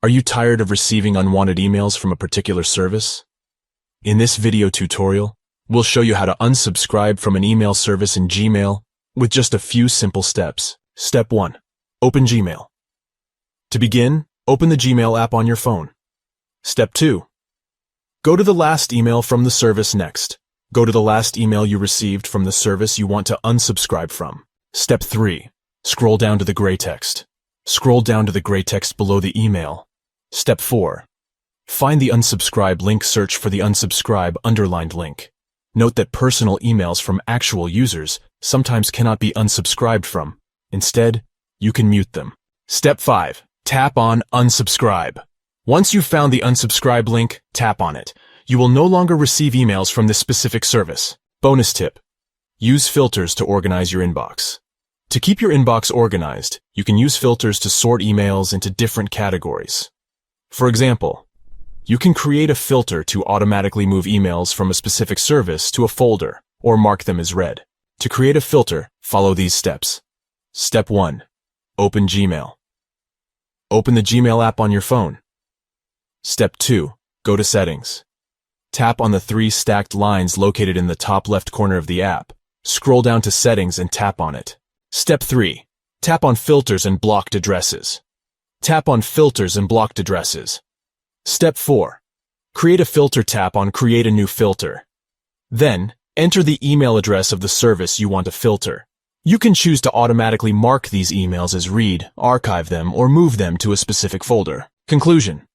Are you tired of receiving unwanted emails from a particular service? In this video tutorial, we'll show you how to unsubscribe from an email service in Gmail with just a few simple steps. Step 1. Open Gmail. To begin, open the Gmail app on your phone. Step 2. Go to the last email from the service next. Go to the last email you received from the service you want to unsubscribe from. Step 3. Scroll down to the gray text. Scroll down to the gray text below the email. Step 4. Find the unsubscribe link. Search for the unsubscribe underlined link. Note that personal emails from actual users sometimes cannot be unsubscribed from. Instead, you can mute them. Step 5. Tap on unsubscribe. Once you've found the unsubscribe link, tap on it. You will no longer receive emails from this specific service. Bonus tip. Use filters to organize your inbox. To keep your inbox organized, you can use filters to sort emails into different categories. For example, you can create a filter to automatically move emails from a specific service to a folder or mark them as read. To create a filter, follow these steps. Step 1. Open Gmail. Open the Gmail app on your phone. Step 2. Go to Settings. Tap on the 3 stacked lines located in the top left corner of the app. Scroll down to Settings and tap on it. Step 3. Tap on Filters and Blocked Addresses. Tap on Filters and Blocked Addresses. Step 4. Create a filter. Tap on Create a new filter. Then, enter the email address of the service you want to filter. You can choose to automatically mark these emails as read, archive them, or move them to a specific folder. Conclusion.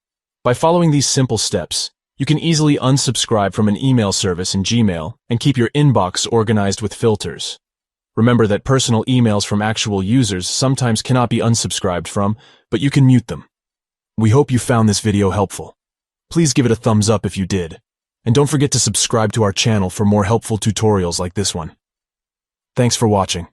By following these simple steps, you can easily unsubscribe from an email service in Gmail and keep your inbox organized with filters. Remember that personal emails from actual users sometimes cannot be unsubscribed from, but you can mute them. We hope you found this video helpful. Please give it a thumbs up if you did, and don't forget to subscribe to our channel for more helpful tutorials like this one. Thanks for watching.